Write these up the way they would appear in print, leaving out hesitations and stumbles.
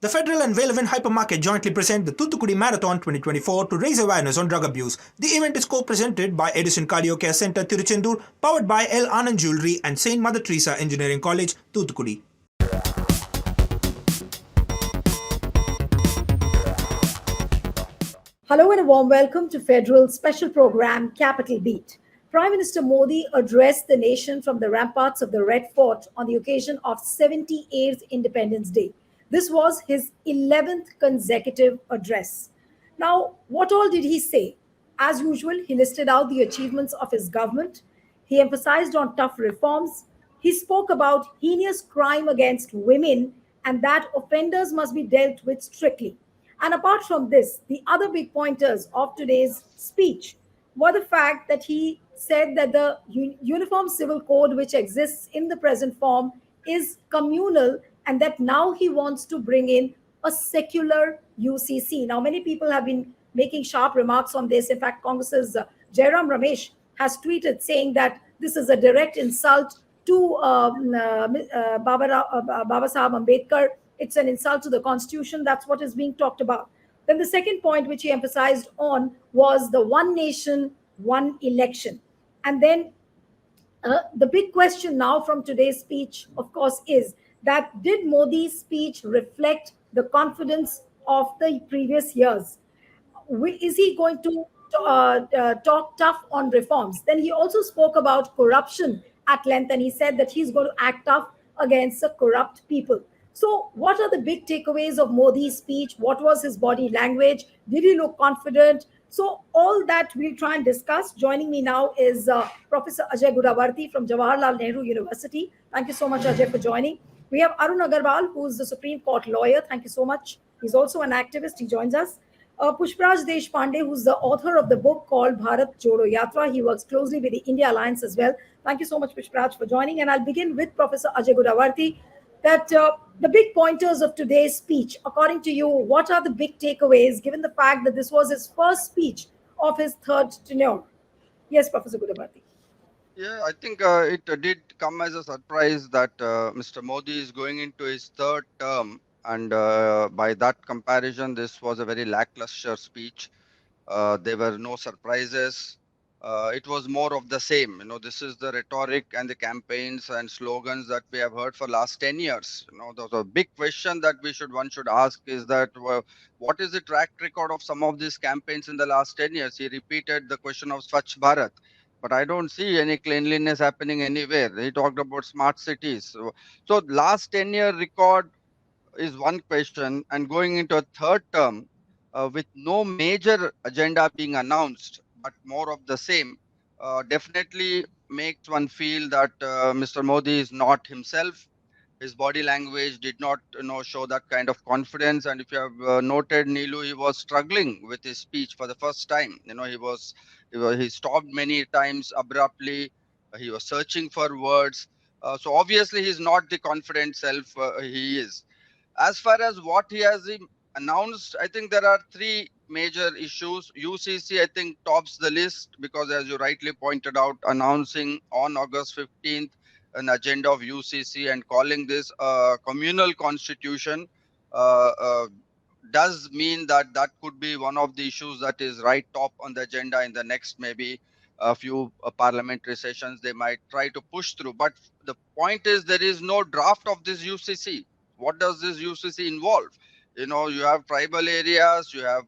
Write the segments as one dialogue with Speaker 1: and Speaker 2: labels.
Speaker 1: The Federal and Velevin Hypermarket jointly present the Thoothukudi Marathon 2024 to raise awareness on drug abuse. The event is co-presented by Edison Cardio Care Center, Tiruchendur, powered by L. Anand Jewelry and St. Mother Teresa Engineering College, Thoothukudi.
Speaker 2: Hello and a warm welcome to Federal special program Capital Beat. Prime Minister Modi addressed the nation from the ramparts of the Red Fort on the occasion of 78th Independence Day. This was his 11th consecutive address. Now, what all did he say? As usual, he listed out the achievements of his government. He emphasized on tough reforms. He spoke about heinous crime against women and that offenders must be dealt with strictly. And apart from this, the other big pointers of today's speech were the fact that he said that the Uniform Civil Code, which exists in the present form, is communal and that now he wants to bring in a secular UCC. Now, many people have been making sharp remarks on this. In fact, Congress's Jairam Ramesh has tweeted saying that this is a direct insult to Baba Sahib Ambedkar. It's an insult to the Constitution. That's what is being talked about. Then the second point, which he emphasized on, was the one nation, one election. And then the big question now from today's speech, of course, is that did Modi's speech reflect the confidence of the previous years? Is he going to talk tough on reforms? Then he also spoke about corruption at length, and he said that he's going to act tough against the corrupt people. So, what are the big takeaways of Modi's speech? What was his body language? Did he look confident? So, all that we'll try and discuss. Joining me now is Professor Ajay Gudavarti from Jawaharlal Nehru University. Thank you so much, Ajay, for joining. We have Arun Agarwal, who is the Supreme Court lawyer. Thank you so much. He's also an activist. He joins us. Pushpraj Deshpande, who's the author of the book called Bharat Jodo Yatra. He works closely with the India Alliance as well. Thank you so much, Pushpraj, for joining. And I'll begin with Professor Ajay Gudavarti. That the big pointers of today's speech, according to you, what are the big takeaways given the fact that this was his first speech of his third tenure? Yes, Professor Gudavarti.
Speaker 3: Yeah, I think it did come as a surprise that Mr. Modi is going into his third term. And by that comparison, this was a very lackluster speech. There were no surprises. It was more of the same. This is the rhetoric and the campaigns and slogans that we have heard for last 10 years. The big question that one should ask is that what is the track record of some of these campaigns in the last 10 years? He repeated the question of Swachh Bharat, but I don't see any cleanliness happening anywhere. He talked about smart cities. So last 10-year record is one question, and going into a third term with no major agenda being announced, but more of the same, definitely makes one feel that Mr. Modi is not himself. His body language did not show that kind of confidence. And if you have noted, Neelu, he was struggling with his speech for the first time. He stopped many times abruptly. He was searching for words. So obviously he's not the confident self he is. As far as what he has announced, I think there are three major issues. UCC, I think, tops the list because, as you rightly pointed out, announcing on August 15th an agenda of UCC and calling this a communal constitution does mean that could be one of the issues that is right top on the agenda in the next maybe a few parliamentary sessions. They might try to push through. But the point is there is no draft of this UCC. What does this UCC involve? You have tribal areas, you have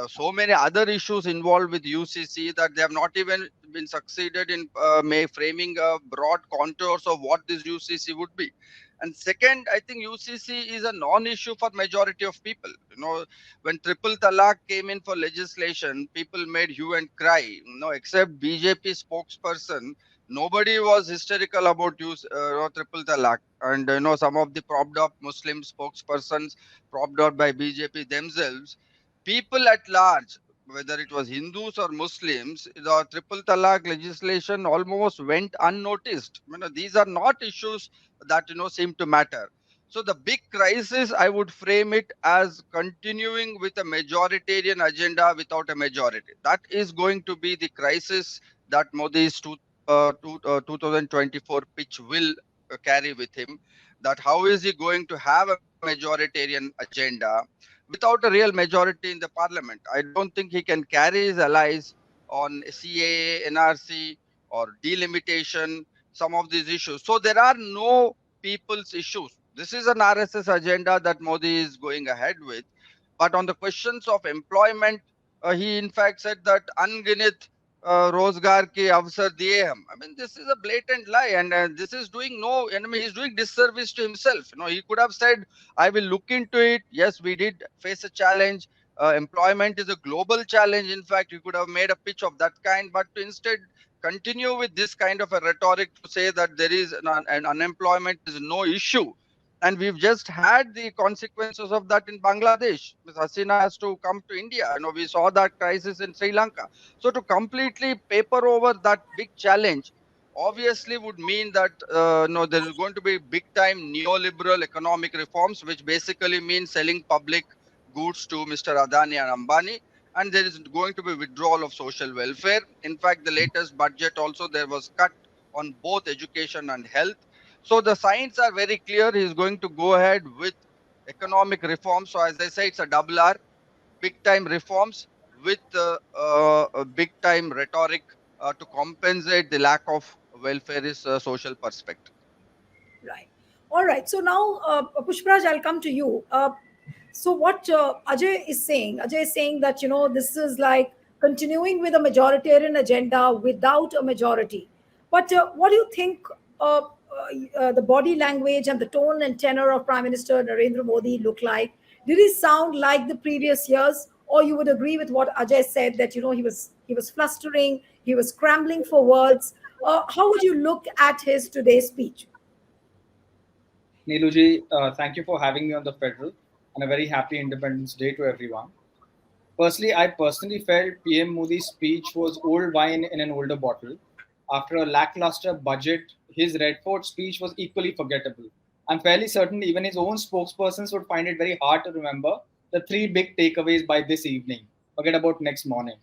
Speaker 3: so many other issues involved with UCC that they have not even been succeeded in framing broad contours of what this UCC would be. And second, I think UCC is a non-issue for majority of people. When triple talaq came in for legislation, people made hue and cry. Except BJP spokesperson, nobody was hysterical about triple talaq. And some of the propped up Muslim spokespersons, propped up by BJP themselves, people at large, whether it was Hindus or Muslims, the triple talaq legislation almost went unnoticed. These are not issues that seem to matter. So the big crisis, I would frame it as continuing with a majoritarian agenda without a majority. That is going to be the crisis that Modi's 2024 pitch will carry with him. That how is he going to have a majoritarian agenda without a real majority in the parliament. I don't think he can carry his allies on CAA, NRC, or delimitation, some of these issues. So there are no people's issues. This is an RSS agenda that Modi is going ahead with. But on the questions of employment, he in fact said that unginit रोजगार के अवसर दिए हम. I mean, this is a blatant lie, and this is doing no enemy. He's doing disservice to himself. He could have said, "I will look into it." Yes, we did face a challenge. Employment is a global challenge. In fact, you could have made a pitch of that kind, but to instead continue with this kind of a rhetoric to say that there is an unemployment is no issue. And we've just had the consequences of that in Bangladesh. Ms. Hasina has to come to India. We saw that crisis in Sri Lanka. So to completely paper over that big challenge obviously would mean that there is going to be big time neoliberal economic reforms, which basically means selling public goods to Mr. Adani and Ambani. And there is going to be withdrawal of social welfare. In fact, the latest budget also, there was cut on both education and health. So the signs are very clear. He's going to go ahead with economic reforms. So as I say, it's a double R, big time reforms with a big time rhetoric to compensate the lack of welfareist social perspective.
Speaker 2: Right. All right. So now, Pushparaj, I'll come to you. So what Ajay is saying that, this is like continuing with a majoritarian agenda without a majority. But what do you think the body language and the tone and tenor of Prime Minister Narendra Modi look like? Did he sound like the previous years? Or you would agree with what Ajay said, that, he was flustering, he was scrambling for words. How would you look at his today's speech?
Speaker 4: Neeluji, thank you for having me on the Federal, and a very happy Independence Day to everyone. Firstly, I personally felt PM Modi's speech was old wine in an older bottle. After a lackluster budget, his Red Fort speech was equally forgettable. I'm fairly certain even his own spokespersons would find it very hard to remember the three big takeaways by this evening. Forget about next morning.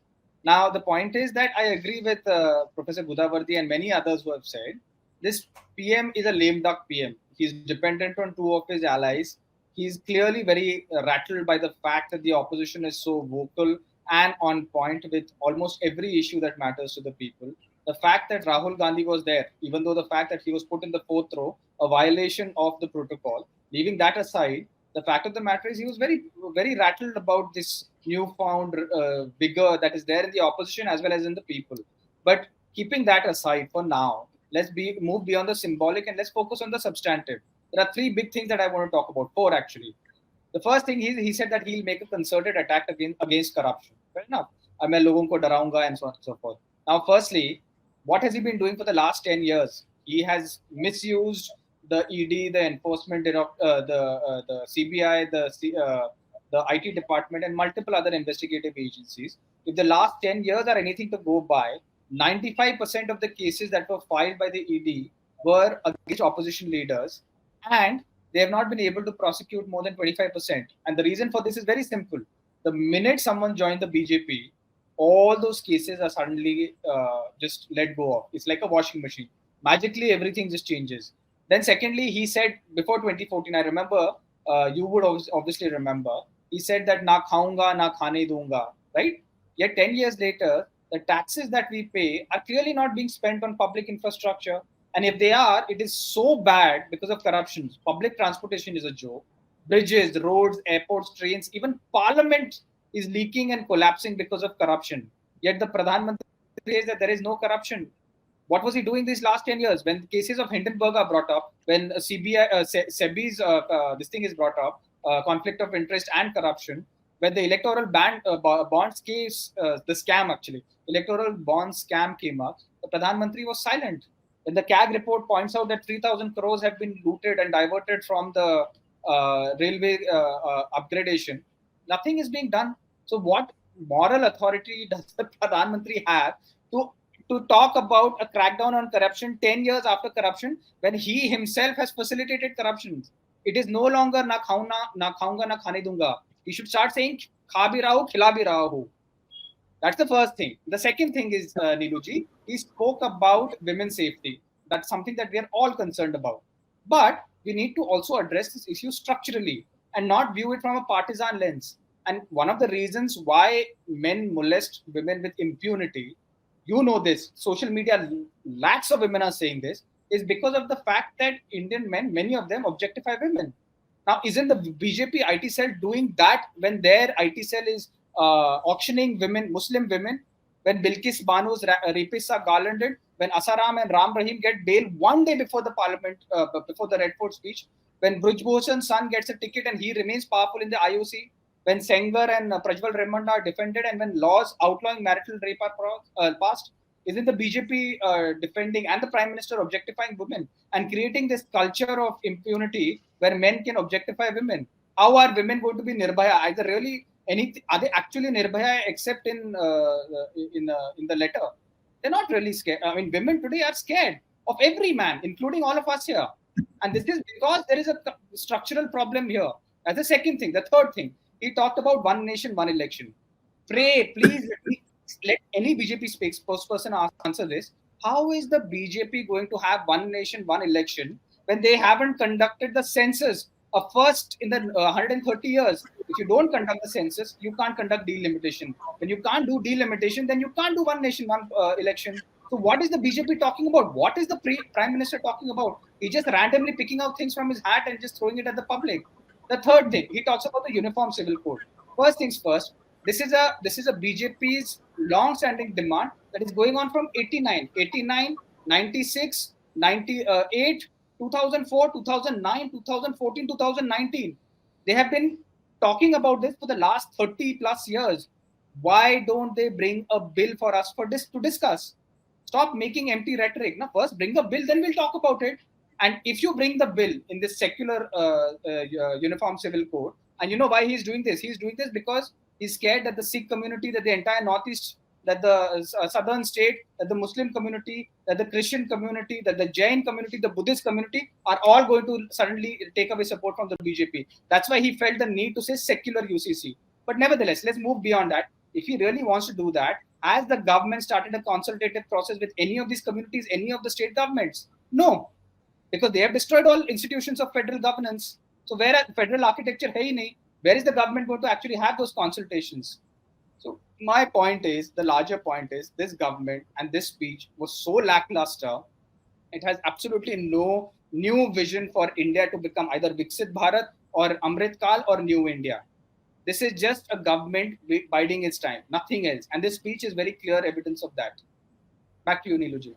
Speaker 4: Now, the point is that I agree with Professor Gudavardi and many others who have said this PM is a lame duck PM. He's dependent on two of his allies. He's clearly very rattled by the fact that the opposition is so vocal and on point with almost every issue that matters to the people. The fact that Rahul Gandhi was there, even though the fact that he was put in the fourth row, a violation of the protocol. Leaving that aside, the fact of the matter is he was very, very rattled about this newfound vigor that is there in the opposition as well as in the people. But keeping that aside for now, let's move beyond the symbolic and let's focus on the substantive. There are three big things that I want to talk about, four actually. The first thing is he said that he'll make a concerted attack against corruption. Fair enough. मैं लोगों को डराऊंगा and so on and so forth. Now, firstly, what has he been doing for the last 10 years? He has misused the ED, the enforcement, the CBI, the IT department, and multiple other investigative agencies. If the last 10 years are anything to go by, 95% of the cases that were filed by the ED were against opposition leaders, and they have not been able to prosecute more than 25%. And the reason for this is very simple. The minute someone joined the BJP, all those cases are suddenly just let go of. It's like a washing machine. Magically, everything just changes. Then secondly, he said before 2014, I remember, you would obviously remember, he said that na khaunga, na khane dunga, right? Yet 10 years later, the taxes that we pay are clearly not being spent on public infrastructure. And if they are, it is so bad because of corruption. Public transportation is a joke. Bridges, roads, airports, trains, even parliament is leaking and collapsing because of corruption. Yet the Pradhan Mantri says that there is no corruption. What was he doing these last 10 years? When cases of Hindenburg are brought up, when SEBI's this thing is brought up, conflict of interest and corruption, when the electoral bonds case, the scam actually, electoral bonds scam came up, the Pradhan Mantri was silent. When the CAG report points out that 3,000 crores have been looted and diverted from the railway upgradation, nothing is being done. So what moral authority does the Pradhan Mantri have to talk about a crackdown on corruption 10 years after corruption when he himself has facilitated corruption? It is no longer na khaunga, na khane dunga. He should start saying kha bhi raho, khila bhi raho ho. That's the first thing. The second thing is, Neeluji, he spoke about women's safety. That's something that we are all concerned about. But we need to also address this issue structurally. and not view it from a partisan lens. And one of the reasons why men molest women with impunity, you know this, social media, lakhs of women are saying this, is because of the fact that Indian men, many of them objectify women. Now, isn't the BJP IT cell doing that when their IT cell is auctioning women, Muslim women, when Bilkis Banu's rapists are garlanded, when Asaram and Ram Rahim get bail one day before the parliament, before the Red Fort speech, when Brij Bhushan's son gets a ticket and he remains powerful in the IOC, when Sengar and Prajwal Remanda are defended, and when laws outlawing marital rape are passed, isn't the BJP defending and the Prime Minister objectifying women and creating this culture of impunity where men can objectify women? How are women going to be Nirbhaya? Either really anything? Are they actually Nirbhaya except in the letter? They're not really scared. I mean, women today are scared of every man, including all of us here. And this is because there is a structural problem here. As the second thing, the third thing, he talked about one nation, one election. Pray, please, let any BJP spokesperson answer this. How is the BJP going to have one nation, one election when they haven't conducted the census first in the 130 years? If you don't conduct the census, you can't conduct delimitation. When you can't do delimitation, then you can't do one nation, one election. So what is the BJP talking about? What is the Prime Minister talking about? He's just randomly picking out things from his hat and just throwing it at the public. The third thing, he talks about the Uniform Civil Code. First things first, this is a BJP's long-standing demand that is going on from 89, 96, 98, 2004, 2009, 2014, 2019. They have been talking about this for the last 30 plus years. Why don't they bring a bill for us for this to discuss? Stop making empty rhetoric. Now, first bring a bill, then we'll talk about it. And if you bring the bill in this secular Uniform Civil Code, and you know why he's doing this? He's doing this because he's scared that the Sikh community, that the entire Northeast, that the southern state, that the Muslim community, that the Christian community, that the Jain community, the Buddhist community are all going to suddenly take away support from the BJP. That's why he felt the need to say secular UCC. But nevertheless, let's move beyond that. If he really wants to do that, has the government started a consultative process with any of these communities, any of the state governments? No, because they have destroyed all institutions of federal governance. So where federal architecture hai nahi, where is the government going to actually have those consultations? So my point is, the larger point is, this government and this speech was so lackluster. It has absolutely no new vision for India to become either Viksit Bharat or Amrit Kal or New India. This is just a government biding its time, nothing else. And this speech is very clear evidence of that. Back to you, Neeluji.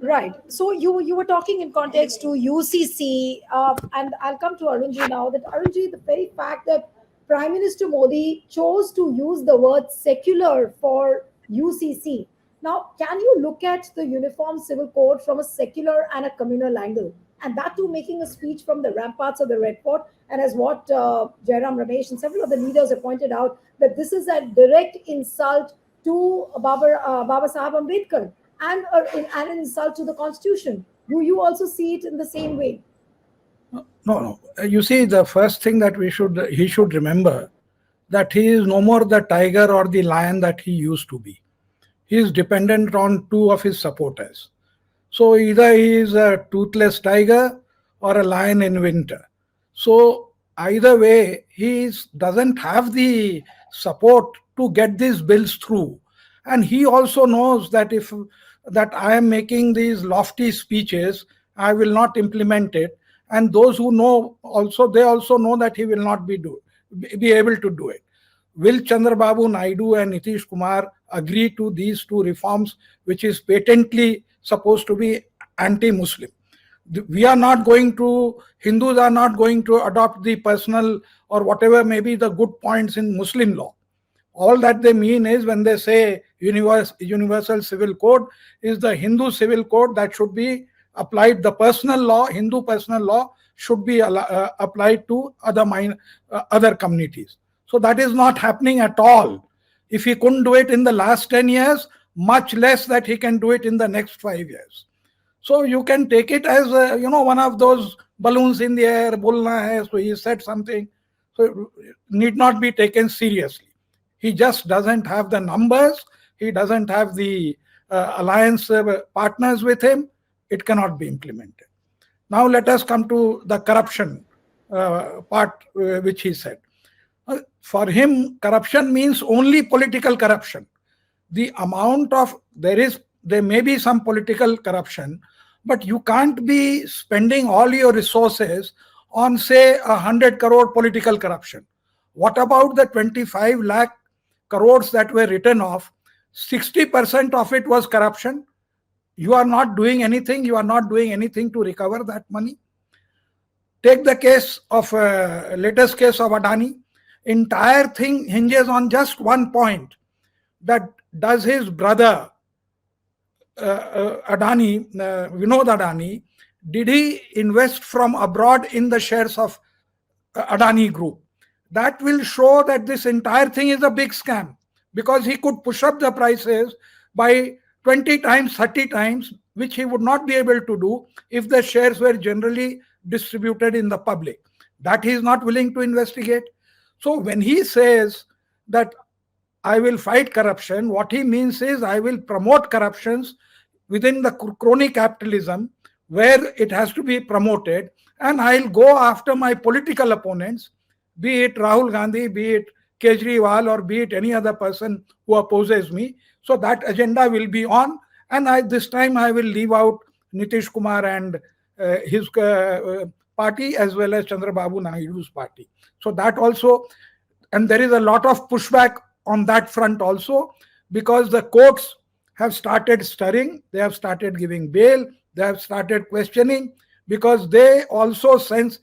Speaker 2: Right. So you were talking in context to UCC, and I'll come to Arunji now. That Arunji, the very fact that Prime Minister Modi chose to use the word secular for UCC. Now, can you look at the Uniform Civil Code from a secular and a communal angle? And that too, making a speech from the ramparts of the Red Fort. And as what Jairam Ramesh and several of the leaders have pointed out, that this is a direct insult to Baba Sahib Ambedkar and an insult to the Constitution. Do you also see it in the same way?
Speaker 5: No. You see, the first thing that he should remember that he is no more the tiger or the lion that he used to be. He is dependent on two of his supporters. So either he is a toothless tiger or a lion in winter. So either way, he doesn't have the support to get these bills through. And he also knows that that I am making these lofty speeches, I will not implement it. And those who know also, they also know that he will not be able to do it. Will Chandrababu Naidu and Nitish Kumar agree to these two reforms, which is patently supposed to be anti-Muslim? We are not going to, Hindus are not going to adopt the personal or whatever may be the good points in Muslim law. All that they mean is when they say universal civil code is the Hindu civil code that should be applied. The personal law, Hindu personal law, should be applied to other communities. So that is not happening at all. If he couldn't do it in the last 10 years, much less that he can do it in the next 5 years. So you can take it as one of those balloons in the air, bolna hai, so he said something. So it need not be taken seriously. He just doesn't have the numbers. He doesn't have the alliance partners with him. It cannot be implemented. Now let us come to the corruption part which he said. For him, corruption means only political corruption. The amount of there may be some political corruption, but you can't be spending all your resources on, say, 100 crore political corruption. What about the 25 lakh crores that were written off? 60% of it was corruption. You are not doing anything. You are not doing anything to recover that money. Take the case of latest case of Adani. Entire thing hinges on just one point: that does his brother Adani, Vinod Adani, did he invest from abroad in the shares of Adani Group? That will show that this entire thing is a big scam, because he could push up the prices by 20 times, 30 times, which he would not be able to do if the shares were generally distributed in the public. That he is not willing to investigate. So when he says that I will fight corruption, what he means is I will promote corruptions within the crony capitalism where it has to be promoted, and I'll go after my political opponents, be it Rahul Gandhi, be it Kejriwal, or be it any other person who opposes me. So that agenda will be on, and this time I will leave out Nitish Kumar and his party, as well as Chandrababu Naidu's party. So that also, and there is a lot of pushback on that front also, because the courts have started stirring, they have started giving bail, they have started questioning, because they also sense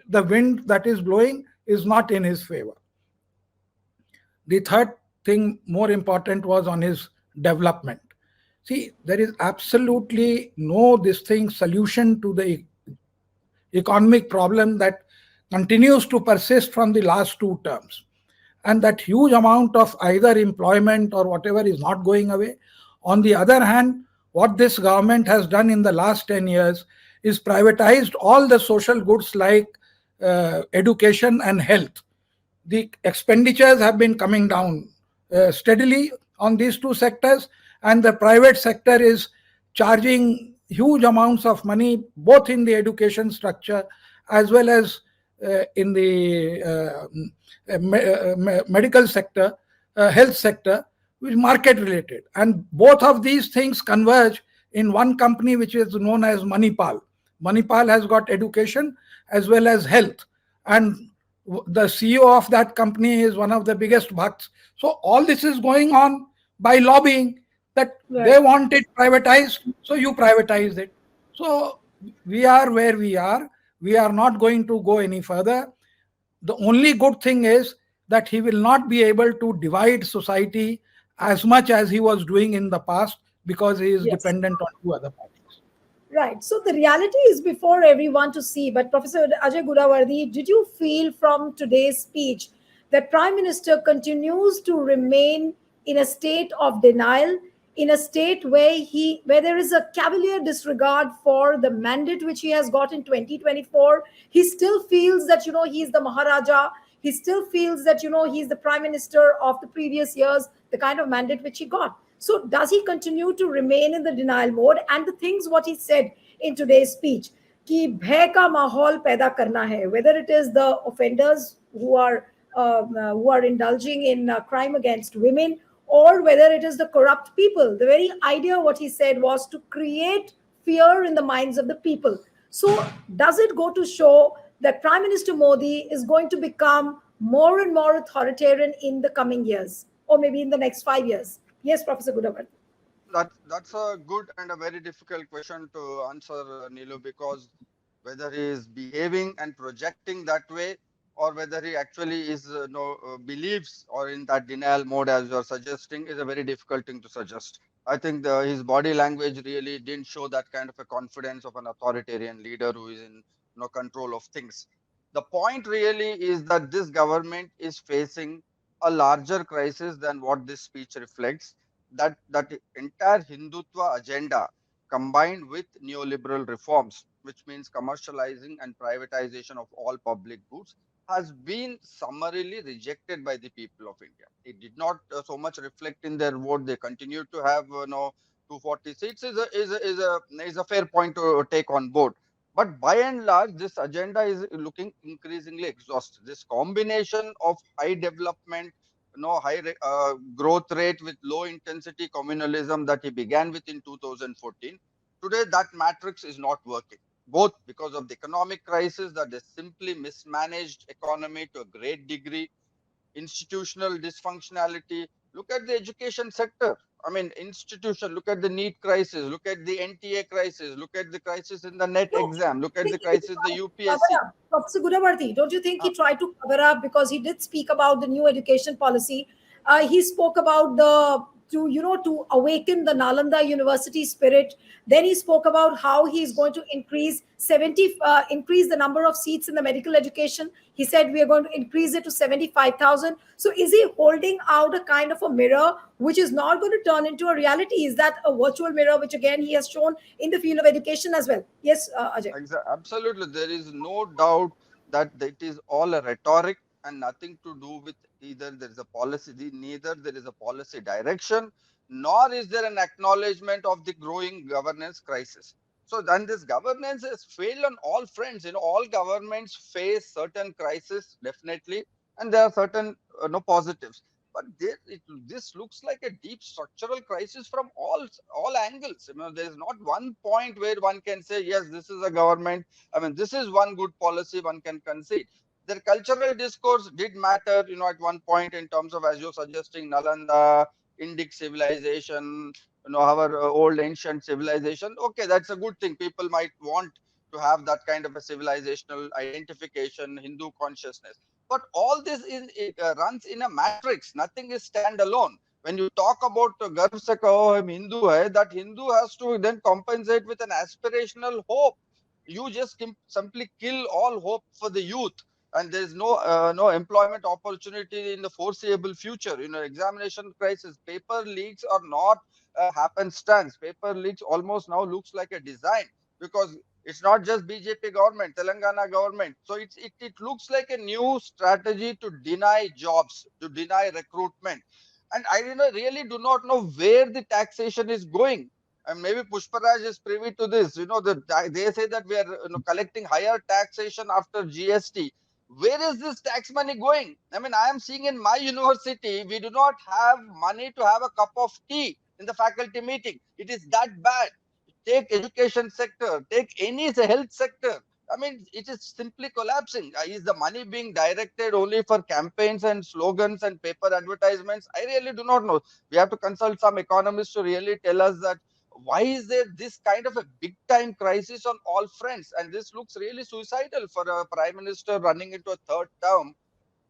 Speaker 5: the wind that is blowing is not in his favor. The third thing, more important, was on his development. See, there is absolutely no solution to the economic problem that continues to persist from the last two terms. And that huge amount of either employment or whatever is not going away. On the other hand, what this government has done in the last 10 years is privatized all the social goods like education and health. The expenditures have been coming down steadily on these two sectors, and the private sector is charging huge amounts of money both in the education structure as well as in the medical sector, health sector, which is market related. And both of these things converge in one company which is known as Manipal. Manipal has got education as well as health, and the CEO of that company is one of the biggest bhakts. So all this is going on by lobbying that they want it privatized, so you privatize it. So we are where we are. We are not going to go any further. The only good thing is that he will not be able to divide society as much as he was doing in the past, because he is dependent on two other parties.
Speaker 2: Right. So the reality is before everyone to see. But Professor Ajay Gudawardi, did you feel from today's speech that Prime Minister continues to remain in a state of denial, in a state where there is a cavalier disregard for the mandate which he has got in 2024? He still feels that he's the Maharaja. He still feels that he's the Prime Minister of the previous years, the kind of mandate which he got. So does he continue to remain in the denial mode? And the things what he said in today's speech, कि भय का माहौल पैदा करना है, whether it is the offenders who are indulging in crime against women, or whether it is the corrupt people. The very idea what he said was to create fear in the minds of the people. So does it go to show that Prime Minister Modi is going to become more and more authoritarian in the coming years, or maybe in the next 5 years? Yes, Professor Gudawardi.
Speaker 3: That's a good and a very difficult question to answer, Nilu, because whether he is behaving and projecting that way, or whether he actually is believes or in that denial mode as you are suggesting, is a very difficult thing to suggest. I think his body language really didn't show that kind of a confidence of an authoritarian leader who is in control of things. The point really is that this government is facing a larger crisis than what this speech reflects. That entire Hindutva agenda combined with neoliberal reforms, which means commercializing and privatization of all public goods, has been summarily rejected by the people of India. It did not so much reflect in their vote. They continue to have 240 seats. Is a fair point to take on board. But by and large, this agenda is looking increasingly exhausted. This combination of high development, high growth rate with low intensity communalism that he began with in 2014, today that matrix is not working. Both because of the economic crisis, that is simply mismanaged economy to a great degree, institutional dysfunctionality. Look at the education sector. I mean, institution, look at the NEET crisis, look at the NTA crisis, look at the crisis in the NET
Speaker 2: No,
Speaker 3: exam, look
Speaker 2: I
Speaker 3: at the
Speaker 2: think he
Speaker 3: crisis in the
Speaker 2: tried to
Speaker 3: UPSC.
Speaker 2: cover up. Professor Gudavarti, don't you think
Speaker 3: Uh,
Speaker 2: he tried to cover up because he did speak about the new education policy? He spoke about to awaken the Nalanda University spirit. Then he spoke about how he is going to increase the number of seats in the medical education. He said we are going to increase it to 75,000. So is he holding out a kind of a mirror which is not going to turn into a reality? Is that a virtual mirror, which again he has shown in the field of education as well? Yes, Ajay.
Speaker 3: Absolutely. There is no doubt that it is all a rhetoric and nothing to do with either there is a policy, neither there is a policy direction, nor is there an acknowledgement of the growing governance crisis. So then this governance has failed on all fronts. All governments face certain crises, definitely, and there are certain no positives. But this looks like a deep structural crisis from all angles. There is not one point where one can say, yes, this is a government. I mean, this is one good policy one can concede. Their cultural discourse did matter, at one point in terms of, as you're suggesting, Nalanda, Indic civilization, our old ancient civilization. Okay, that's a good thing. People might want to have that kind of a civilizational identification, Hindu consciousness. But all this runs in a matrix. Nothing is standalone. When you talk about Garv se kaho hum Hindu hai, that Hindu has to then compensate with an aspirational hope. You just simply kill all hope for the youth, and there is no employment opportunity in the foreseeable future. Examination crisis, paper leaks are not happenstance. Paper leaks almost now looks like a design, because it's not just BJP government, Telangana government. So it looks like a new strategy to deny jobs, to deny recruitment. And I really do not know where the taxation is going. And maybe Pushparaj is privy to this. They say that we are collecting higher taxation after GST. Where is this tax money going? I mean, I am seeing in my university, we do not have money to have a cup of tea in the faculty meeting. It is that bad. Take education sector, take any health sector. I mean, it is simply collapsing. Is the money being directed only for campaigns and slogans and paper advertisements? I really do not know. We have to consult some economists to really tell us that why is there this kind of a big time crisis on all fronts. And this looks really suicidal for a prime minister running into a third term,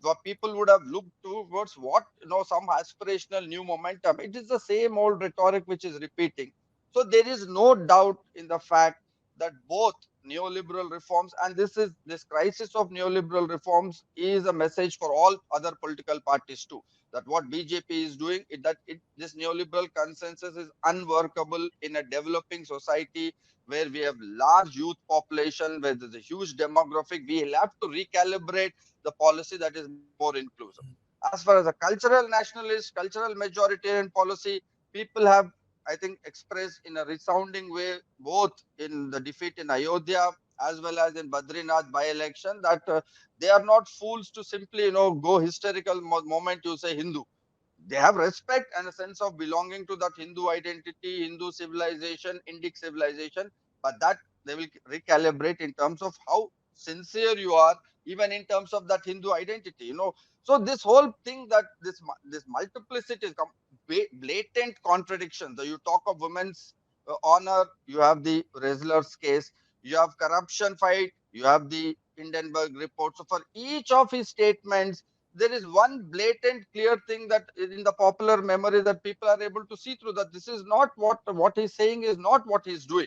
Speaker 3: where people would have looked towards what some aspirational new momentum. It is the same old rhetoric which is repeating. So there is no doubt in the fact that both neoliberal reforms, and this crisis of neoliberal reforms is a message for all other political parties too, that what BJP is doing, this neoliberal consensus is unworkable in a developing society where we have large youth population, where there's a huge demographic. We will have to recalibrate the policy that is more inclusive. As far as a cultural nationalist, cultural majoritarian policy, people have, I think, expressed in a resounding way, both in the defeat in Ayodhya as well as in Badrinath by-election, that they are not fools to simply, go hysterical moment you say Hindu. They have respect and a sense of belonging to that Hindu identity, Hindu civilization, Indic civilization, but that they will recalibrate in terms of how sincere you are, even in terms of that Hindu identity. So this whole thing, that this multiplicity is blatant contradiction. So you talk of women's honor, you have the Resler's case, you have corruption fight, you have the Hindenburg report. So for each of his statements, there is one blatant clear thing that in the popular memory that people are able to see through, that this is not what he's saying is not what he's doing.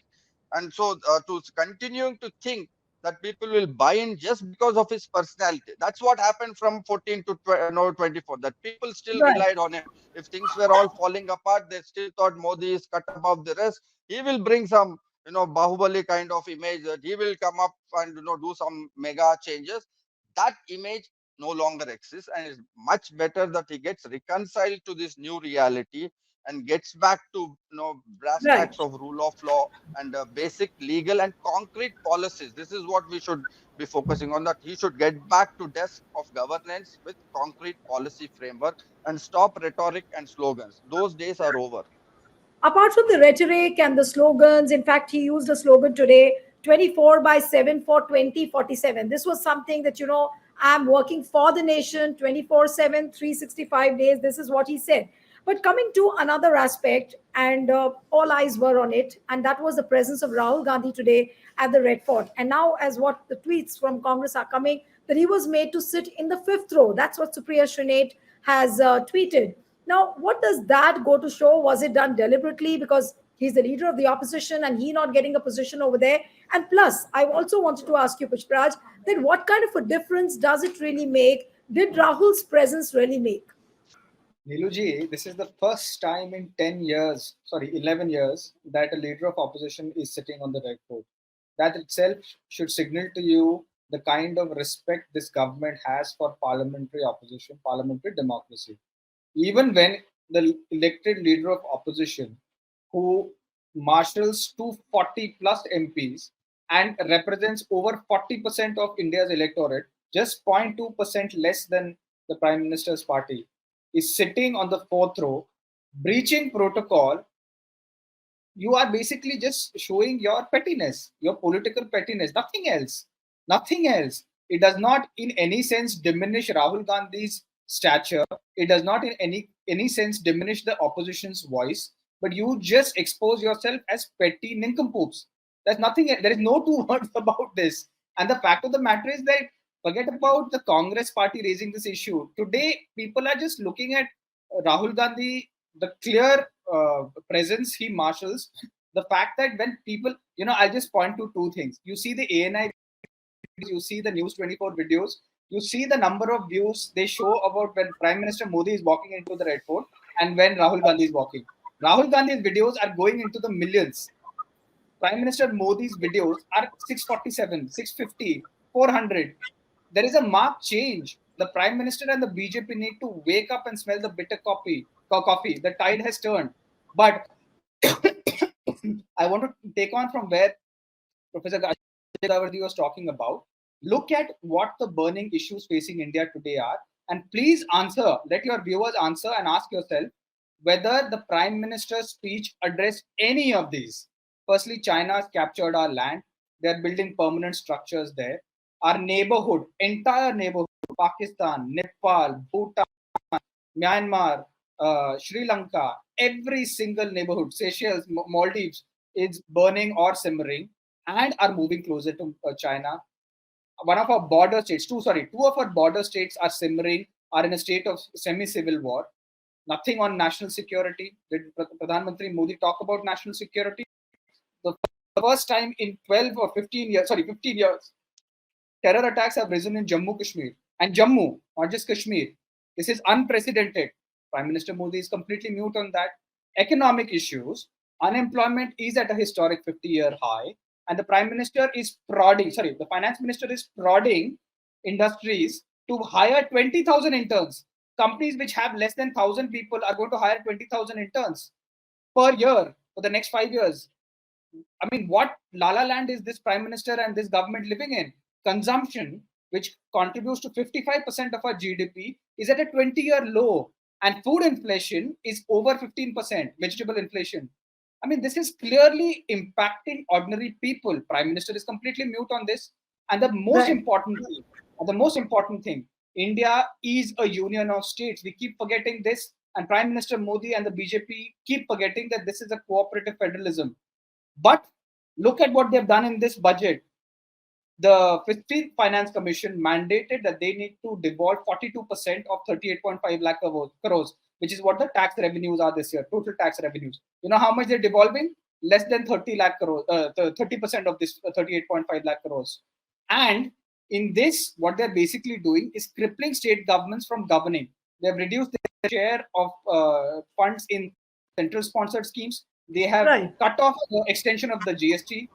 Speaker 3: And so to continuing to think that people will buy in just because of his personality, that's what happened from 14 to 24, that people still
Speaker 2: Right.
Speaker 3: relied on him. If things were all falling apart, they still thought Modi is cut above the rest. He will bring some Bahubali kind of image, that he will come up and do some mega changes. That image no longer exists, and it's much better that he gets reconciled to this new reality and gets back to brass
Speaker 2: Right.
Speaker 3: tacks of rule of law and basic legal and concrete policies. This is what we should be focusing on, that he should get back to desk of governance with concrete policy framework and stop rhetoric and slogans. Those days are over.
Speaker 2: Apart from the rhetoric and the slogans, in fact, he used a slogan today, 24 by 7 for 2047. This was something that, I'm working for the nation 24 7, 365 days. This is what he said. But coming to another aspect, and all eyes were on it, and that was the presence of Rahul Gandhi today at the Red Fort. And now, as what the tweets from Congress are coming, that he was made to sit in the fifth row. That's what Supriya Shrinate has tweeted. Now, what does that go to show? Was it done deliberately because he's the leader of the opposition and he not getting a position over there? And plus, I also wanted to ask you, Pushpraj, that what kind of a difference does it really make? Did Rahul's presence really make?
Speaker 4: Niluji, this is the first time in 11 years, that a leader of opposition is sitting on the Red Fort. That itself should signal to you the kind of respect this government has for parliamentary opposition, parliamentary democracy. Even when the elected leader of opposition, who marshals 240 plus MPs and represents over 40% of India's electorate, just 0.2% less than the Prime Minister's party, is sitting on the fourth row, breaching protocol, you are basically just showing your pettiness, your political pettiness, nothing else. Nothing else. It does not in any sense diminish Rahul Gandhi's stature. It does not in any sense diminish the opposition's voice, but you just expose yourself as petty nincompoops. There's nothing, there is no two words about this. And the fact of the matter is that forget about the Congress party raising this issue. Today, people are just looking at Rahul Gandhi, the clear presence he marshals, the fact that when people, I'll just point to two things. You see the ANI, you see the News 24 videos, you see the number of views they show about when Prime Minister Modi is walking into the Red Fort and when Rahul Gandhi is walking. Rahul Gandhi's videos are going into the millions. Prime Minister Modi's videos are 647, 650, 400. There is a marked change. The Prime Minister and the BJP need to wake up and smell the bitter coffee. The tide has turned. But I want to take on from where Professor Gavardi was talking about. Look at what the burning issues facing India today are, and please answer, let your viewers answer and ask yourself whether the Prime Minister's speech addressed any of these. Firstly, China has captured our land. They're building permanent structures there. Our neighborhood, entire neighborhood, Pakistan, Nepal, Bhutan, Myanmar, Sri Lanka, every single neighborhood, Seychelles, Maldives, is burning or simmering and are moving closer to China. One of our border states, two of our border states are simmering, are in a state of semi-civil war. Nothing on national security. Did Pradhan Mantri Modi talk about national security? The first time in 15 years, terror attacks have risen in Jammu, Kashmir. And Jammu, not just Kashmir. This is unprecedented. Prime Minister Modi is completely mute on that. Economic issues. Unemployment is at a historic 50-year high. And the Prime Minister is the Finance Minister is prodding industries to hire 20,000 interns. Companies which have less than 1,000 people are going to hire 20,000 interns per year for the next 5 years. I mean, what la-la land is this Prime Minister and this government living in? Consumption, which contributes to 55% of our GDP, is at a 20-year low. And food inflation is over 15%, vegetable inflation. I mean, this is clearly impacting ordinary people. Prime Minister is completely mute on this. And the most important thing, India is a union of states. We keep forgetting this. And Prime Minister Modi and the BJP keep forgetting that this is a cooperative federalism. But look at what they've done in this budget. The 15th Finance Commission mandated that they need to devolve 42% of 38.5 lakh crores, which is what the tax revenues are this year, total tax revenues. You know how much they're devolving? Less than 30 lakh crores, 30% of this 38.5 lakh crores. And in this, what they're basically doing is crippling state governments from governing. They've reduced their share of funds in central sponsored schemes. They have cut off the extension of the GST.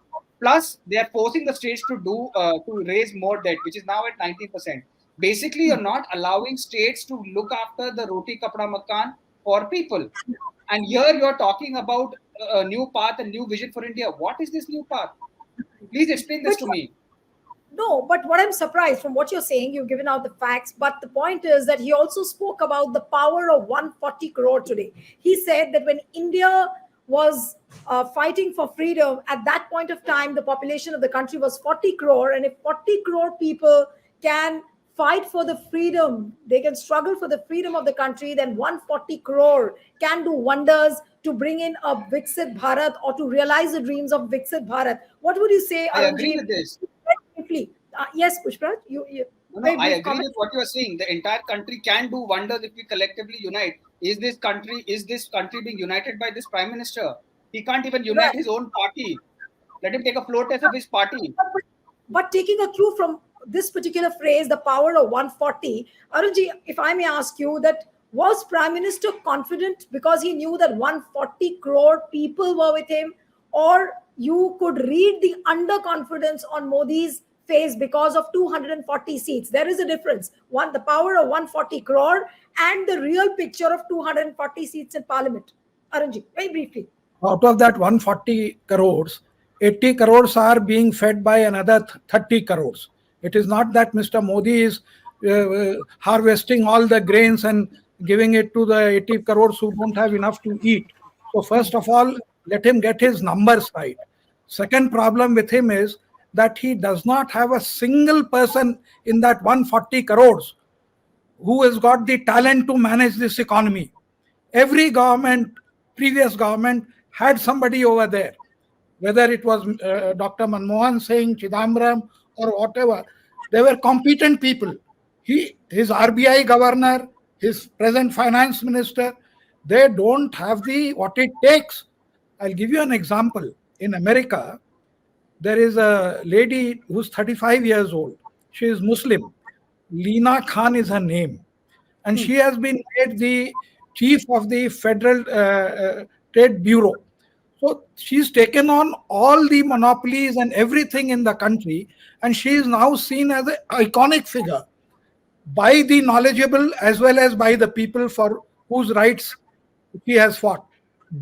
Speaker 4: Plus, they are forcing the states to raise more debt, which is now at 19%. Basically, you're not allowing states to look after the roti kapda makan for people. And here you're talking about a new path, a new vision for India. What is this new path? Please explain this to me.
Speaker 2: No, but what I'm surprised from what you're saying, you've given out the facts, but the point is that he also spoke about the power of 140 crore today. He said that when India was fighting for freedom, at that point of time, the population of the country was 40 crore. And if 40 crore people can fight for the freedom, they can struggle for the freedom of the country, then 140 crore can do wonders to bring in a Viksit Bharat or to realize the dreams of Viksit Bharat. What would you say,
Speaker 4: I agree
Speaker 2: Arunji?
Speaker 4: with this.
Speaker 2: Briefly. Yes, Pushpraj,
Speaker 4: No,
Speaker 2: very
Speaker 4: I
Speaker 2: brief
Speaker 4: agree
Speaker 2: comment.
Speaker 4: with what you are saying. The entire country can do wonders if we collectively unite. Is this country being united by this prime minister? He can't even unite
Speaker 2: Right.
Speaker 4: his own party. Let him take a floor test of his party.
Speaker 2: But taking a cue from this particular phrase, the power of 140, Arunji, if I may ask you, that was Prime Minister confident because he knew that 140 crore people were with him, or you could read the underconfidence on Modi's face because of 240 seats? There is a difference. One, the power of 140 crore and the real picture of 240 seats in Parliament. Arunji, very briefly.
Speaker 5: Out of that 140 crores, 80 crores are being fed by another 30 crores. It is not that Mr. Modi is harvesting all the grains and giving it to the 80 crores who don't have enough to eat. So first of all, let him get his numbers right. Second problem with him is that he does not have a single person in that 140 crores who has got the talent to manage this economy. Every government, previous government, had somebody over there, whether it was Dr. Manmohan Singh, Chidambaram, or whatever. They were competent people. His RBI governor, his present finance minister, they don't have what it takes. I'll give you an example. In America, there is a lady who's 35 years old. She is Muslim. Leena Khan is her name. And she has been made the chief of the Federal Trade Bureau. So she's taken on all the monopolies and everything in the country, and she is now seen as an iconic figure by the knowledgeable as well as by the people for whose rights she has fought.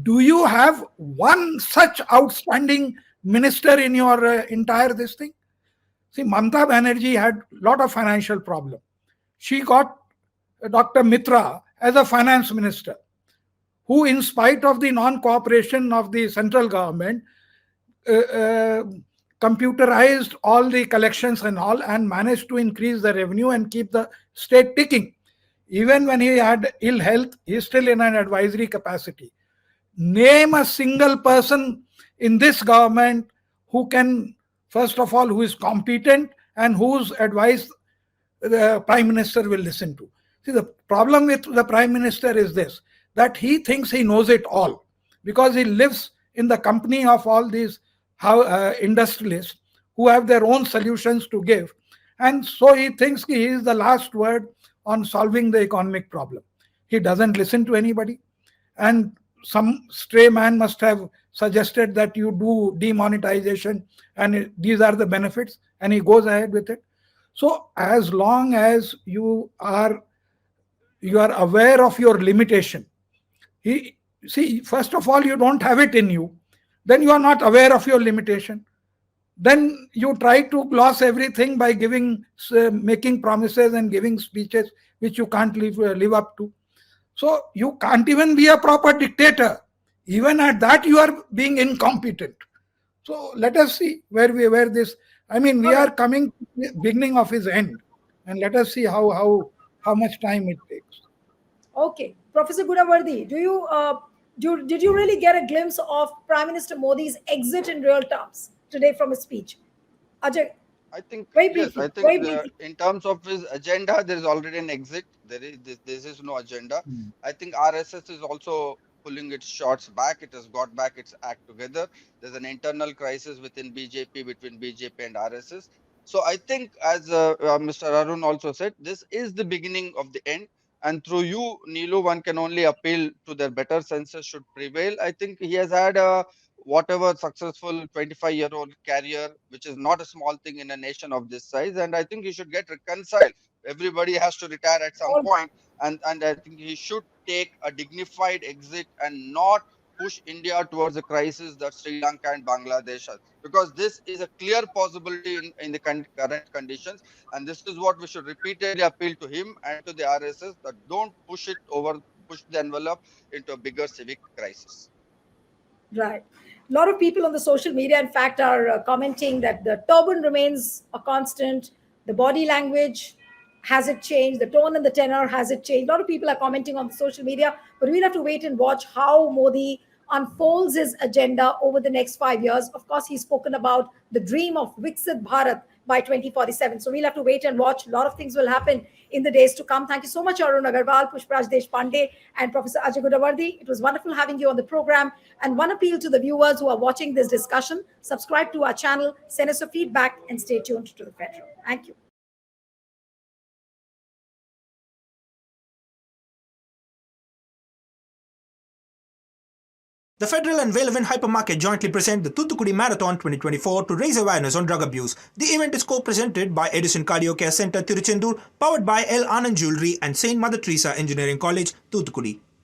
Speaker 5: Do you have one such outstanding minister in your entire this thing? See, Mamata Banerjee had a lot of financial problem. She got Dr. Mitra as a finance minister, who, in spite of the non-cooperation of the central government, computerized all the collections and all, and managed to increase the revenue and keep the state ticking. Even when he had ill health, he is still in an advisory capacity. Name a single person in this government who can, first of all, who is competent and whose advice the prime minister will listen to. See, the problem with the prime minister is this, that he thinks he knows it all because he lives in the company of all these industrialists who have their own solutions to give. And so he thinks he is the last word on solving the economic problem. He doesn't listen to anybody. And some stray man must have suggested that you do demonetization and these are the benefits, and he goes ahead with it. So as long as you are aware of your limitation, first of all, you don't have it in you, then you are not aware of your limitation. Then you try to gloss everything by making promises and giving speeches which you can't live up to. So you can't even be a proper dictator. Even at that, you are being incompetent. So let us see where this. I mean, we are coming to the beginning of his end, and let us see how much time it takes.
Speaker 2: Okay, Professor Gunavardi, did you really get a glimpse of Prime Minister Modi's exit in real terms today from his speech? Ajay,
Speaker 3: I think
Speaker 2: very
Speaker 3: yes.
Speaker 2: briefly,
Speaker 3: I think
Speaker 2: very briefly.
Speaker 3: in terms of his agenda, there is already an exit. There is no agenda. I think RSS is also pulling its shots back. It has got back its act together. There's an internal crisis within BJP, between BJP and RSS. So I think, as Mr. Arun also said, this is the beginning of the end. And through you, Neelu, one can only appeal to their better senses should prevail. I think he has had a whatever successful 25-year-old career, which is not a small thing in a nation of this size. And I think he should get reconciled everybody has to retire at some
Speaker 2: All-
Speaker 3: point, and I think he should take a dignified exit and not push India towards a crisis that Sri Lanka and Bangladesh are, because this is a clear possibility in the current conditions, and this is what we should repeatedly appeal to him and to the RSS, that don't push the envelope into a bigger civic crisis.
Speaker 2: Right. A lot of people on the social media, in fact, are commenting that the turban remains a constant, the body language has it changed, the tone and the tenor has it changed. A lot of people are commenting on the social media, but we'll have to wait and watch how Modi unfolds his agenda over the next 5 years. Of course, he's spoken about the dream of Viksit Bharat by 2047. So we'll have to wait and watch. A lot of things will happen in the days to come. Thank you so much, Arun Agarwal, Pushparaj Deshpande, and Professor Ajay Gudavardi. It was wonderful having you on the program. And one appeal to the viewers who are watching this discussion: subscribe to our channel, send us your feedback, and stay tuned to the Federal. Thank you.
Speaker 1: The Federal and Vale Event Hypermarket jointly present the Thoothukudi Marathon 2024 to raise awareness on drug abuse. The event is co-presented by Edison Cardio Care Center, Tiruchendur, powered by L. Anand Jewelry and Saint Mother Teresa Engineering College, Thoothukudi.